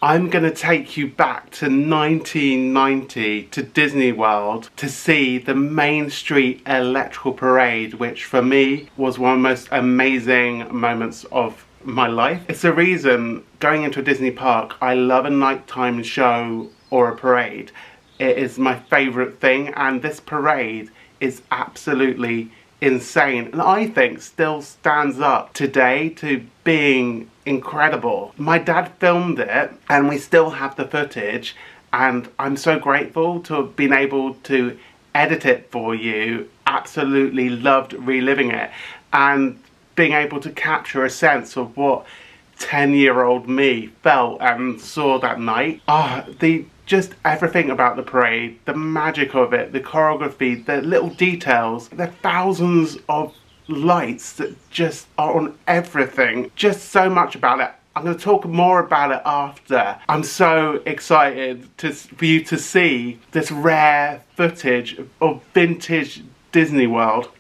I'm going to take you back to 1990 to Disney World to see the Main Street Electrical Parade, which for me was one of the most amazing moments of my life. It's the reason going into a Disney park, I love a nighttime show or a parade. It is my favourite thing, and this parade is absolutely insane, and I think still stands up today to being incredible. My dad filmed it and we still have the footage, and I'm so grateful to have been able to edit it for you. Absolutely loved reliving it and being able to capture a sense of what 10-year-old me felt and saw that night. Just everything about the parade, the magic of it, the choreography, the little details, the thousands of lights that just are on everything. Just so much about it. I'm going to talk more about it after. I'm so excited for you to see this rare footage of vintage Disney World.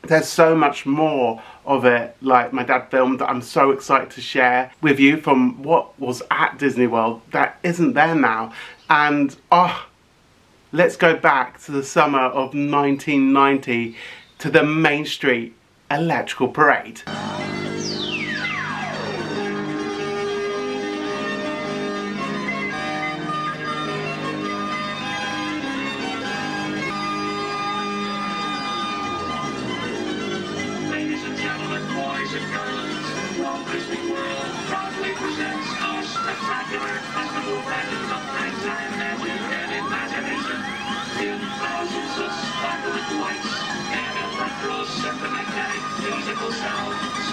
There's so much more of it, like my dad filmed, that I'm so excited to share with you from what was at Disney World that isn't there now. And let's go back to the summer of 1990 to the Main Street Electrical Parade. Ladies and gentlemen, boys and girls, Walt Disney World proudly presents our spectacular festival pageant of nighttime magic and imagination. In thousands of sparkling lights and electro-synthomagnetic musical sounds,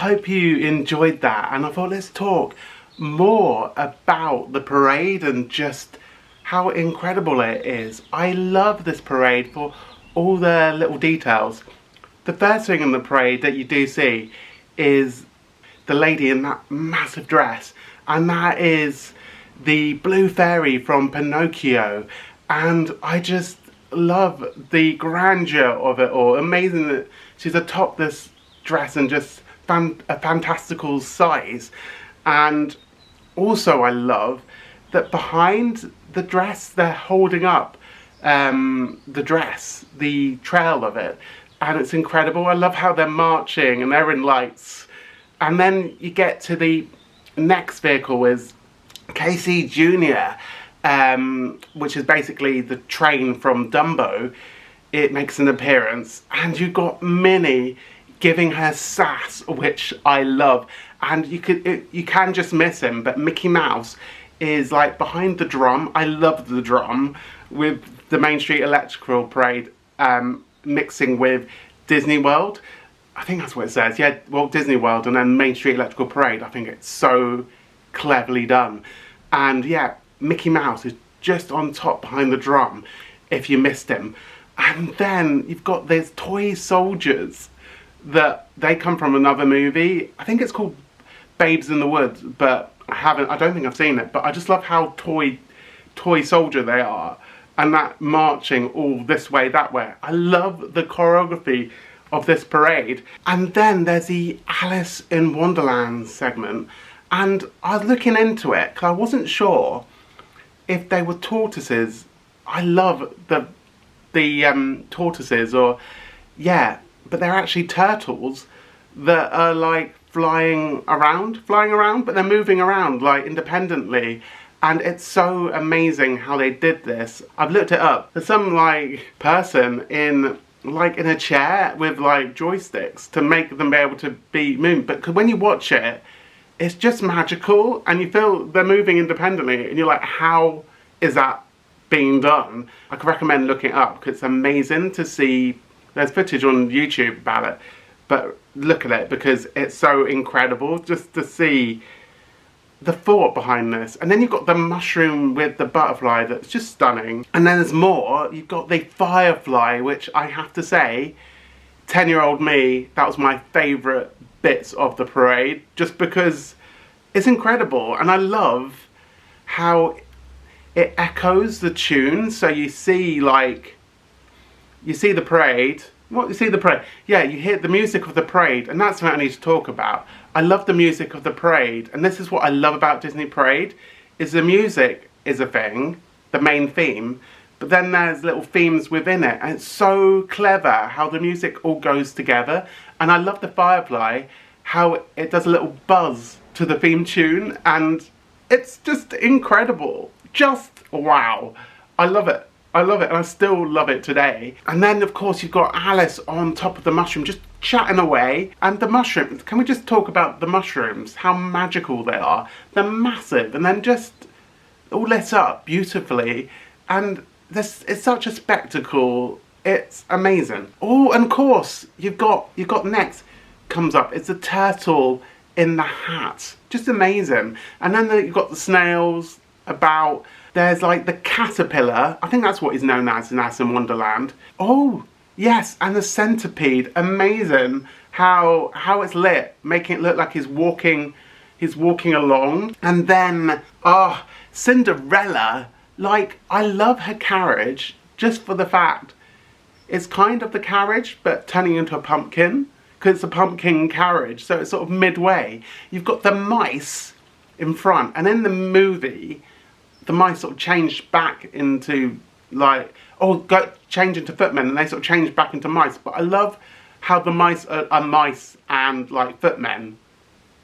hope you enjoyed that, and I thought let's talk more about the parade and just how incredible it is. I love this parade for all the little details. The first thing in the parade that you do see is the lady in that massive dress, and that is the blue fairy from Pinocchio, and I just love the grandeur of it all. Amazing that she's atop this dress and just a fantastical size. And also I love that behind the dress they're holding up the dress, the trail of it, and it's incredible. I love how they're marching and they're in lights. And then you get to the next vehicle is Casey Jr., which is basically the train from Dumbo. It makes an appearance, and you've got Minnie giving her sass, which I love. And you can just miss him, but Mickey Mouse is like behind the drum. I love the drum with the Main Street Electrical Parade mixing with Disney World. I think that's what it says. Yeah, Walt Disney World and then Main Street Electrical Parade. I think it's so cleverly done. And yeah, Mickey Mouse is just on top behind the drum if you missed him. And then you've got these toy soldiers that they come from another movie. I think it's called Babes in the Woods, but I don't think I've seen it. But I just love how toy soldier they are, and that marching all this way, that way. I love the choreography of this parade. And then there's the Alice in Wonderland segment, and I was looking into it because I wasn't sure if they were tortoises. I love the tortoises, or yeah, but they're actually turtles that are like flying around, but they're moving around like independently. And it's so amazing how they did this. I've looked it up. There's some like person in a chair with like joysticks to make them be able to be moved. But when you watch it, it's just magical, and you feel they're moving independently, and you're like, how is that being done? I could recommend looking it up because it's amazing to see. There's footage on YouTube about it, but look at it because it's so incredible just to see the thought behind this. And then you've got the mushroom with the butterfly that's just stunning. And then there's more. You've got the firefly, which I have to say, 10-year-old me, that was my favourite bits of the parade, just because it's incredible. And I love how it echoes the tune. So you see the parade. What, you see the parade? Yeah, you hear the music of the parade, and that's what I need to talk about. I love the music of the parade, and this is what I love about Disney Parade, is the music is a thing, the main theme, but then there's little themes within it, and it's so clever how the music all goes together. And I love the firefly, how it does a little buzz to the theme tune, and it's just incredible. Just wow. I love it. I love it, and I still love it today. And then of course you've got Alice on top of the mushroom just chatting away. And the mushrooms, can we just talk about the mushrooms, how magical they are? They're massive, and then just all lit up beautifully, and this it's such a spectacle. It's amazing. Oh, and of course you've got next comes up, it's a turtle in the hat, just amazing. And then you've got the snails about. There's like the caterpillar, I think that's what he's known as in Alice in Wonderland. Oh, yes, and the centipede, amazing how it's lit, making it look like he's walking along. And then, oh, Cinderella, like, I love her carriage, just for the fact it's kind of the carriage, but turning into a pumpkin, because it's a pumpkin carriage, so it's sort of midway. You've got the mice in front, and in the movie, the mice sort of changed back into like, change into footmen, and they sort of changed back into mice. But I love how the mice are mice and like footmen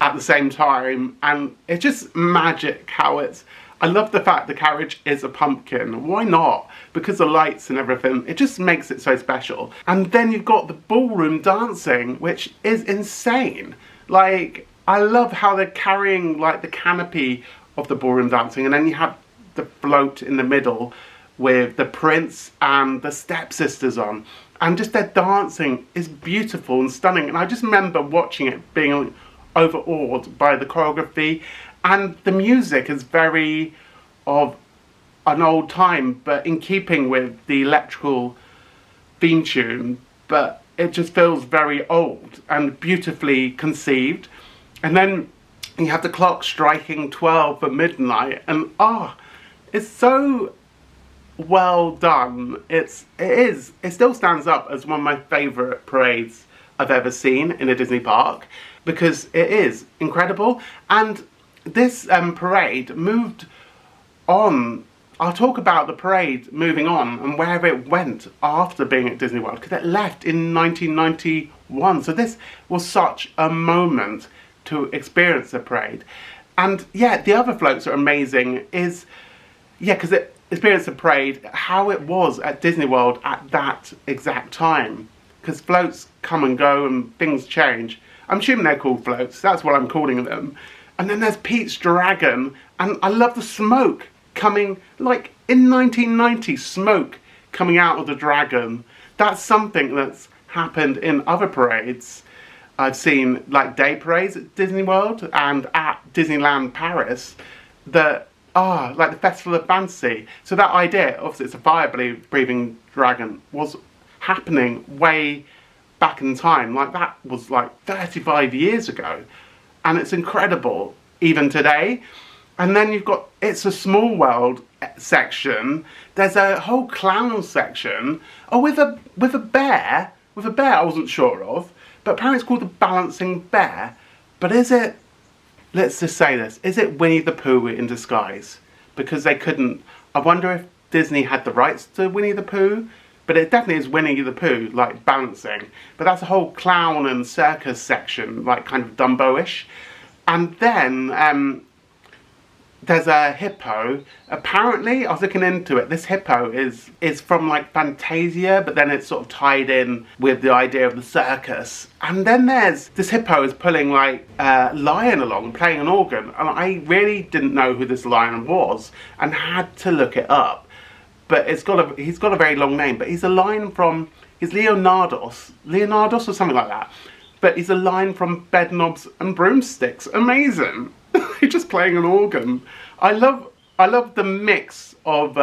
at the same time, and it's just magic how it's. I love the fact the carriage is a pumpkin. Why not? Because the lights and everything, it just makes it so special. And then you've got the ballroom dancing, which is insane. Like, I love how they're carrying like the canopy of the ballroom dancing, and then you have the float in the middle with the prince and the stepsisters on, and just their dancing is beautiful and stunning. And I just remember watching it being overawed by the choreography, and the music is very of an old time, but in keeping with the electrical theme tune, but it just feels very old and beautifully conceived. And then you have the clock striking 12 for midnight, and it's so well done. It still stands up as one of my favourite parades I've ever seen in a Disney park, because it is incredible. And this parade moved on. I'll talk about the parade moving on and where it went after being at Disney World, because it left in 1991. So this was such a moment to experience the parade. And yeah, the other floats are amazing. Because it experienced the parade, how it was at Disney World at that exact time. Because floats come and go and things change. I'm assuming they're called floats, that's what I'm calling them. And then there's Pete's Dragon, and I love the smoke coming, like in 1990, smoke coming out of the dragon. That's something that's happened in other parades. I've seen like day parades at Disney World and at Disneyland Paris that are like the Festival of Fantasy. So that idea, obviously it's a fire-breathing dragon, was happening way back in time. Like that was like 35 years ago. And it's incredible even today. And then you've got It's a Small World section. There's a whole clown section. With a bear. With a bear I wasn't sure of. But apparently it's called the Balancing Bear. But is it, let's just say this, is it Winnie the Pooh in disguise? Because they couldn't, I wonder if Disney had the rights to Winnie the Pooh. But it definitely is Winnie the Pooh, like balancing. But that's a whole clown and circus section, like kind of Dumbo-ish. And then there's a hippo. Apparently, I was looking into it, this hippo is from like Fantasia, but then it's sort of tied in with the idea of the circus. And then there's, this hippo is pulling like a lion along, playing an organ. And I really didn't know who this lion was and had to look it up. But he's got a very long name, but he's a lion from, he's Leonardos or something like that. But he's a lion from Bedknobs and Broomsticks. Amazing. He's just playing an organ. I love the mix of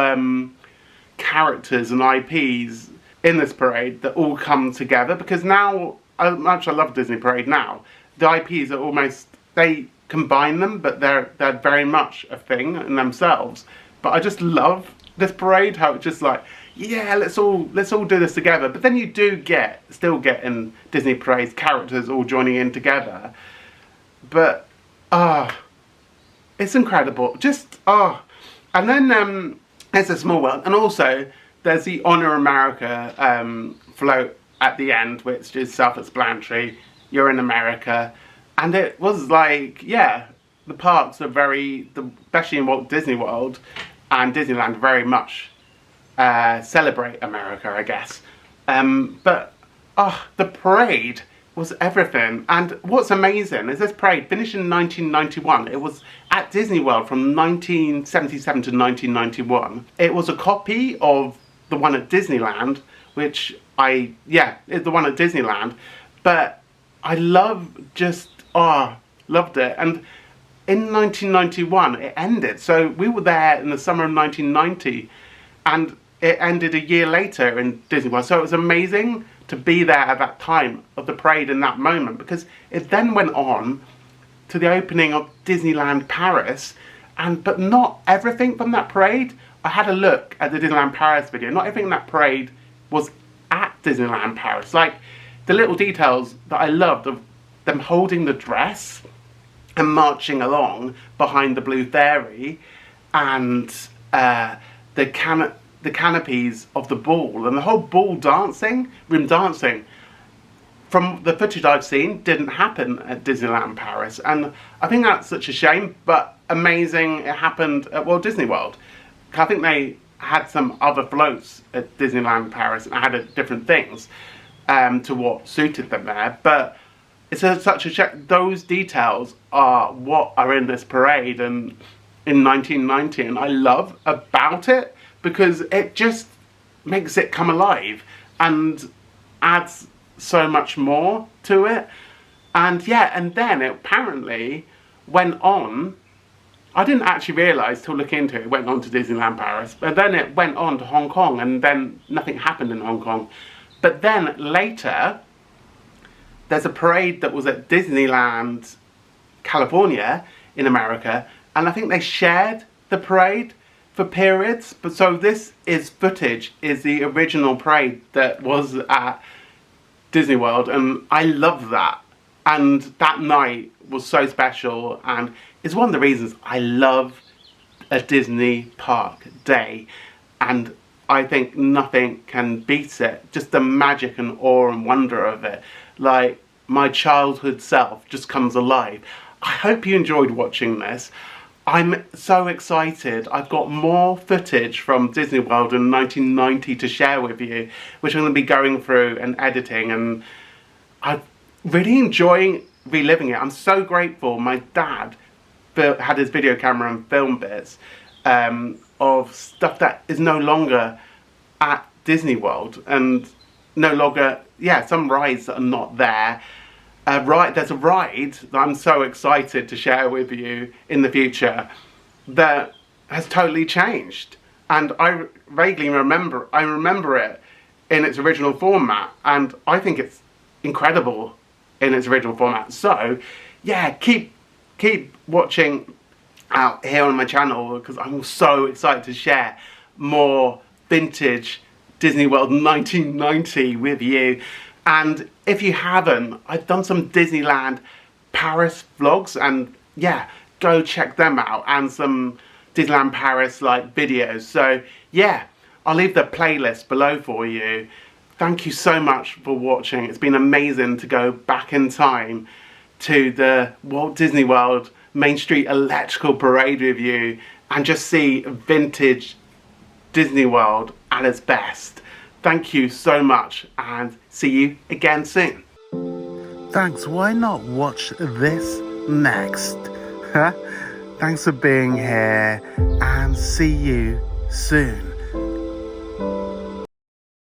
characters and IPs in this parade that all come together, because now, as much as I love Disney Parade now, the IPs are almost, they combine them, but they're very much a thing in themselves. But I just love this parade, how it's just like, yeah, let's all do this together. But then you do still get in Disney parades characters all joining in together. But it's incredible. And then there's a Small World, and also there's the Honor America float at the end, which is self-explanatory. You're in America, and it was like, yeah, the parks are very, especially in Walt Disney World and Disneyland, very much celebrate America, I guess. But the parade was everything. And what's amazing is this parade finished in 1991. It was at Disney World from 1977 to 1991. It was a copy of the one at Disneyland, which is the one at Disneyland. But I loved it. And in 1991 it ended. So we were there in the summer of 1990, and it ended a year later in Disney World. So it was amazing to be there at that time of the parade in that moment, because it then went on to the opening of Disneyland Paris, but not everything from that parade. I had a look at the Disneyland Paris video. Not everything in that parade was at Disneyland Paris. Like the little details that I loved of them holding the dress and marching along behind the Blue Fairy, and the canopies of the ball, and the whole ball room dancing, from the footage I've seen, didn't happen at Disneyland Paris. And I think that's such a shame, but amazing it happened at Walt Disney World. I think they had some other floats at Disneyland Paris and added different things to what suited them there, but it's such a shame. Those details are what are in this parade and in 1990, and I love about it, because it just makes it come alive and adds so much more to it. And yeah, and then it apparently went on. I didn't actually realise till looking into it, it went on to Disneyland Paris. But then it went on to Hong Kong, and then nothing happened in Hong Kong. But then later, there's a parade that was at Disneyland California in America, and I think they shared the parade for periods. But so this is footage, is the original parade that was at Disney World, and I love that. And that night was so special, and it's one of the reasons I love a Disney park day, and I think nothing can beat it. Just the magic and awe and wonder of it. Like, my childhood self just comes alive. I hope you enjoyed watching this. I'm so excited. I've got more footage from Disney World in 1990 to share with you, which I'm going to be going through and editing, and I'm really enjoying reliving it. I'm so grateful my dad had his video camera and film bits of stuff that is no longer at Disney World, and no longer, yeah, some rides that are not there. There's a ride that I'm so excited to share with you in the future that has totally changed, and I vaguely remember it in its original format, and I think it's incredible in its original format. So yeah, keep watching out here on my channel, because I'm so excited to share more vintage Disney World 1990 with you. And if you haven't, I've done some Disneyland Paris vlogs, and yeah, go check them out, and some Disneyland Paris like videos. So yeah, I'll leave the playlist below for you. Thank you so much for watching. It's been amazing to go back in time to the Walt Disney World Main Street Electrical Parade with you, and just see vintage Disney World at its best. Thank you so much, and see you again soon. Thanks, why not watch this next? Thanks for being here, and see you soon.